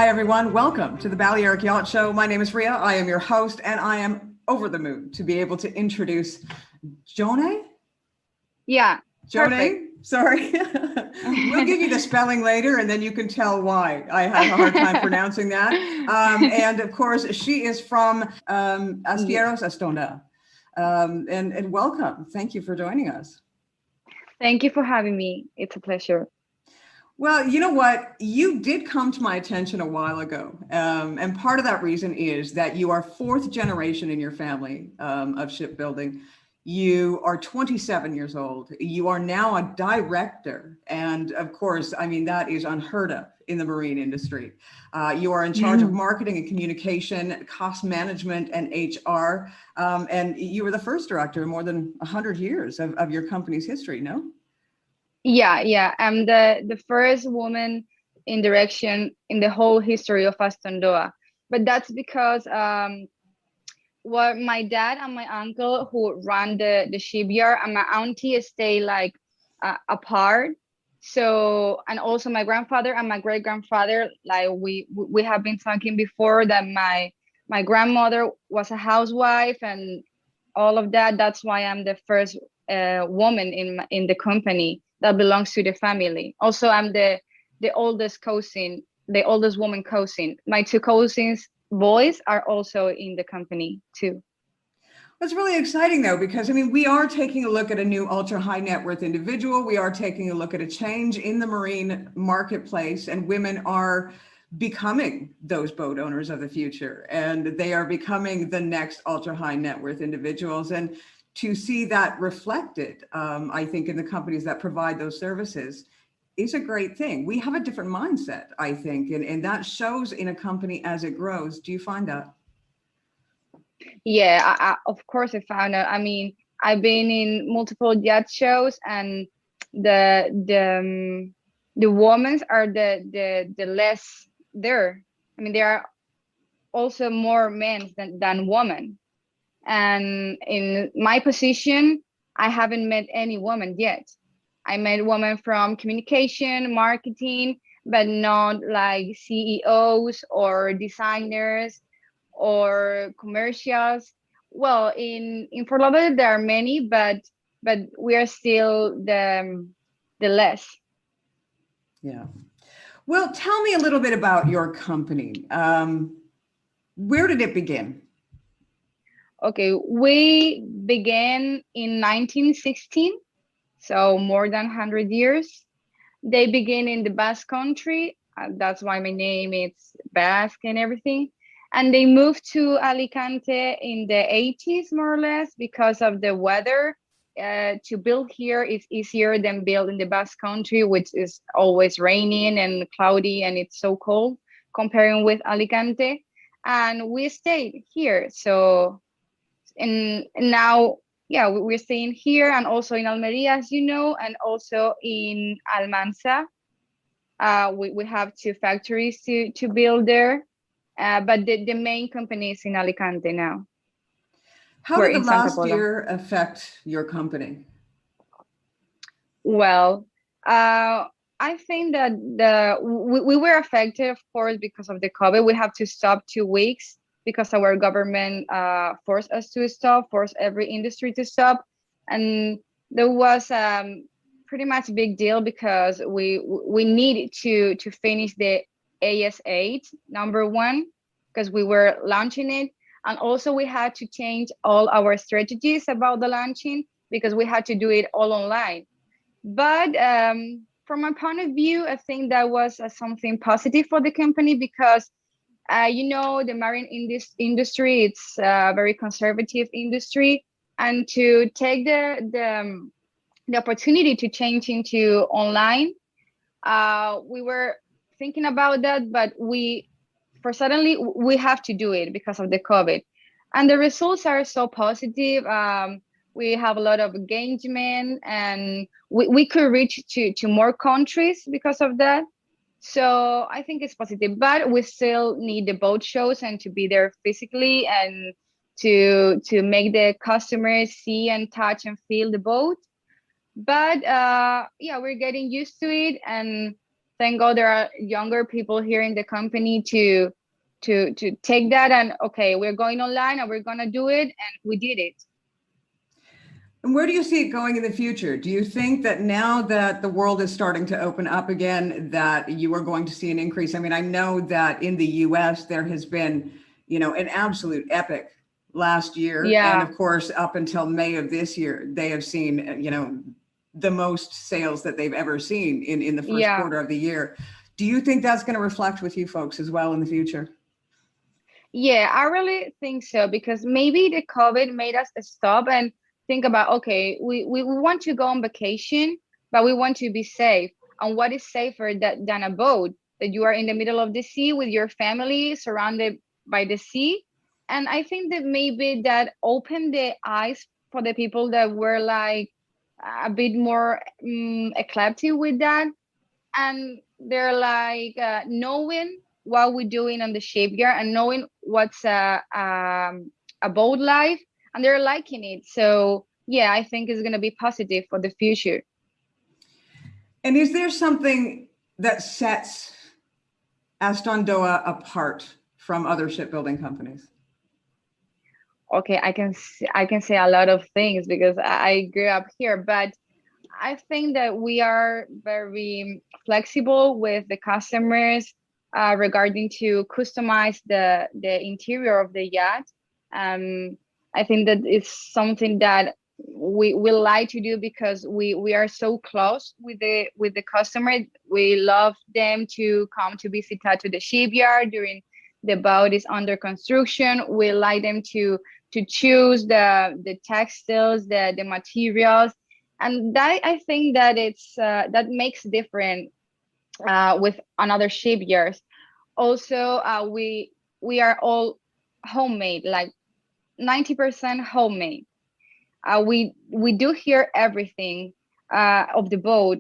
Hi, everyone. Welcome to the Balearic Yacht Show. My name is Ria. I am your host, and I am over the moon to be able to introduce Ione. Yeah, Ione, sorry. We'll give you the spelling later, and then you can tell why I have a hard time pronouncing that. And of course, she is from Astilleros Astondoa. And welcome. Thank you for joining us. Thank you for having me. It's a pleasure. Well, you know what? You did come to my attention a while ago. And part of that reason is that you are fourth generation in your family of shipbuilding. You are 27 years old. You are now a director. And of course, I mean, that is unheard of in the marine industry. You are in charge of marketing and communication, cost management, and HR. And you were the first director in more than 100 years of your company's history, no? Yeah. I'm the first woman in direction in the whole history of Astondoa. But that's because what my dad and my uncle who run the shipyard and my auntie stay like apart. So, and also my grandfather and my great grandfather, like we have been talking before that my grandmother was a housewife and all of that. That's why I'm the first woman in the company that belongs to the family. Also, I'm the oldest cousin, the oldest woman cousin. My two cousins boys are also in the company too. That's really exciting though, because I mean, we are taking a look at a new ultra high net worth individual. We are taking a look at a change in the marine marketplace, and women are becoming those boat owners of the future, and they are becoming the next ultra high net worth individuals. And to see that reflected, I think, in the companies that provide those services is a great thing. We have a different mindset, I think, and that shows in a company as it grows. Do you find that? Yeah, of course I found out. I mean, I've been in multiple yacht shows, and the women are the less there. I mean, there are also more men than women. And in my position, I haven't met any woman yet. I met women from communication, marketing, but not like CEOs or designers or commercials. Well, in Fort Lauderdale there are many, but we are still the less. Yeah. Well, tell me a little bit about your company. Where did it begin? Okay, we began in 1916, so more than 100 years. They begin in the Basque Country. That's why my name is Basque and everything. And they moved to Alicante in the 80s, more or less, because of the weather. To build here is easier than build in the Basque Country, which is always raining and cloudy, and it's so cold comparing with Alicante. And we stayed here. So, and now, yeah, we're staying here and also in Almeria, as you know, and also in Almanza. We have two factories to build there, but the main company is in Alicante now. How We're did the in Santa last Pola. year affect your company? Well, I think that we were affected, of course, because of the COVID. We have to stop 2 weeks because our government forced us to stop, forced every industry to stop, and there was pretty much a big deal because we needed to finish the AS8 number one because we were launching it, and also we had to change all our strategies about the launching because we had to do it all online. But from my point of view, I think that was something positive for the company because the marine industry, it's a very conservative industry, and to take the opportunity to change into online, we were thinking about that, but suddenly we have to do it because of the COVID, and the results are so positive. We have a lot of engagement, and we could reach to more countries because of that. So I think it's positive, but we still need the boat shows and to be there physically and to make the customers see and touch and feel the boat. But yeah, we're getting used to it, and thank God there are younger people here in the company to take that and okay, we're going online and we're gonna do it, and we did it. And where do you see it going in the future? Do you think that now that the world is starting to open up again, that you are going to see an increase? I mean, I know that in the US, there has been, an absolute epic last year. Yeah. And of course, up until May of this year, they have seen, the most sales that they've ever seen in the first quarter of the year. Do you think that's going to reflect with you folks as well in the future? Yeah, I really think so, because maybe the COVID made us stop and think about, okay, we want to go on vacation, but we want to be safe. And what is safer than a boat that you are in the middle of the sea with your family surrounded by the sea? And I think that maybe that opened the eyes for the people that were like a bit more eclectic with that. And they're like knowing what we're doing on the shipyard and knowing what's a boat life, and they're liking it. So yeah, I think it's going to be positive for the future. And is there something that sets Astondoa apart from other shipbuilding companies? Okay, I can say a lot of things because I grew up here, but I think that we are very flexible with the customers regarding to customize the interior of the yacht. I think that it's something that we like to do because we are so close with the customer. We love them to come to visit to the shipyard during the boat is under construction. We like them to choose the textiles, the materials. And that I think that it's that makes different with another shipyards. Also, we are all homemade, like 90% homemade. We do here everything of the boat.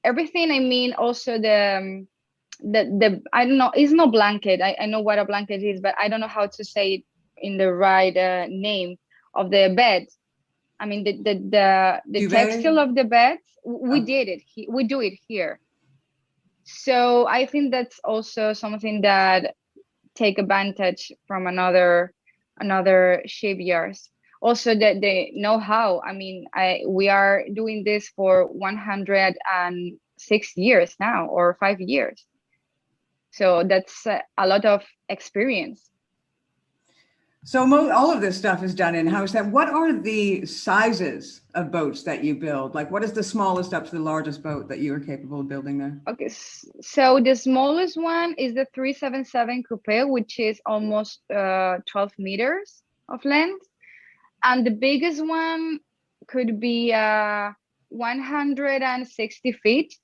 Everything, I mean, also the I don't know, it's no blanket. I know what a blanket is, but I don't know how to say it in the right name of the bed. I mean, the textile of the beds, we did it. We do it here. So I think that's also something that take advantage from another shipyards. Also, that the know-how. I mean, we are doing this for 106 years now, or 5 years. So that's a lot of experience. So all of this stuff is done in-house. And what are the sizes of boats that you build? Like, what is the smallest up to the largest boat that you are capable of building there? Okay, so the smallest one is the 377 coupe, which is almost 12 meters of length. And the biggest one could be 160 feet,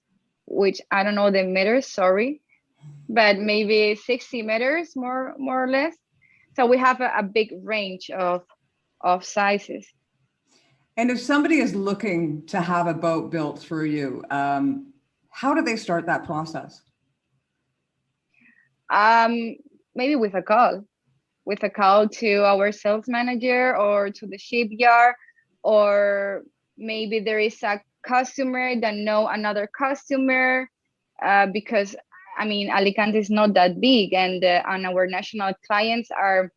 which I don't know the meters, sorry, but maybe 60 meters more or less. So we have a big range of sizes. And if somebody is looking to have a boat built through you, how do they start that process? Maybe with a call to our sales manager or to the shipyard, or maybe there is a customer that know another customer, because I mean, Alicante is not that big, and our national clients are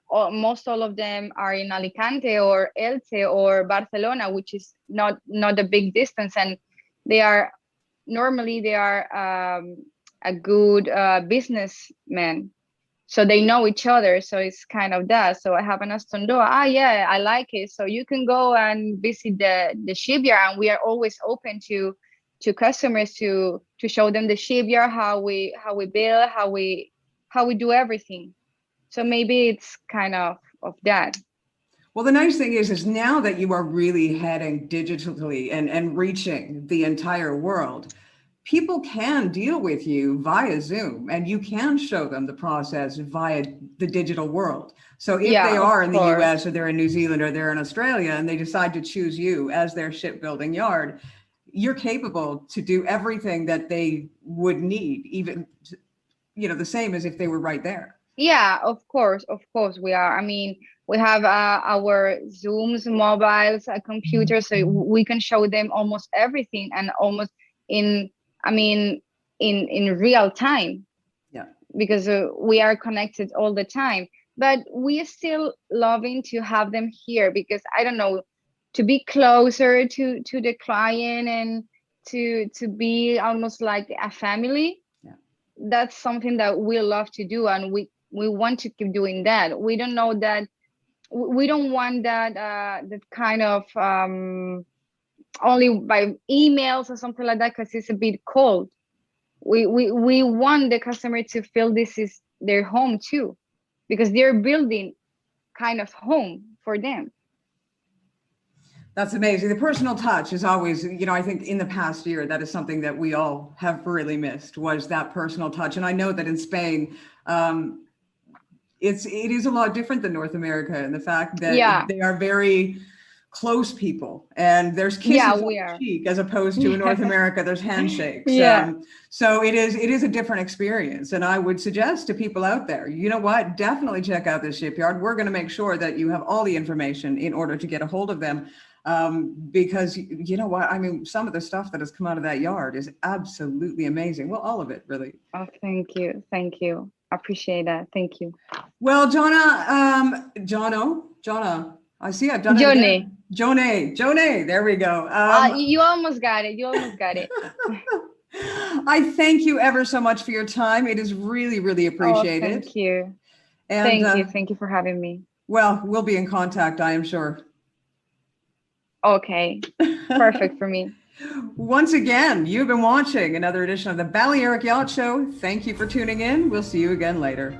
almost all of them are in Alicante or Elche or Barcelona, which is not a big distance, and they are a good businessman, so they know each other. So it's kind of that. So I have an Astondoa. Yeah, I like it. So you can go and visit the shipyard, and we are always open to customers to show them the shipyard, how we build, how we do everything. So maybe it's kind of that. Well, the nice thing is now that you are really heading digitally and reaching the entire world, people can deal with you via Zoom, and you can show them the process via the digital world. So if they are in the US or they're in New Zealand or they're in Australia and they decide to choose you as their shipbuilding yard, you're capable to do everything that they would need, even, the same as if they were right there. Yeah, of course we are. I mean, we have our Zooms, mobiles, computers, so we can show them almost everything, and almost in real time. Yeah. Because we are connected all the time, but we are still loving to have them here, because I don't know, to be closer to the client and to be almost like a family. Yeah. That's something that we love to do, and we want to keep doing that. We don't know that we don't want that that kind of only by emails or something like that, because it's a bit cold. We want the customer to feel this is their home too, because they're building kind of home for them. That's amazing. The personal touch is always, I think in the past year, that is something that we all have really missed, was that personal touch. And I know that in Spain, it is a lot different than North America, in the fact that they are very close people, and there's kisses on the cheek, as opposed to in North America, there's handshakes. So it is a different experience. And I would suggest to people out there, you know what, definitely check out this shipyard. We're going to make sure that you have all the information in order to get a hold of them. Because you know what, I mean, some of the stuff that has come out of that yard is absolutely amazing. Well, all of it, really. Oh, thank you. Thank you. I appreciate that. Thank you. Well, Jonna, I see I've done it again. Jonay, there we go. You almost got it. You almost got it. I thank you ever so much for your time. It is really, really appreciated. Oh, thank you. And, thank you for having me. Well, we'll be in contact, I am sure. Okay, perfect for me. Once again, you've been watching another edition of the Balearic Yacht Show. Thank you for tuning in. We'll see you again later.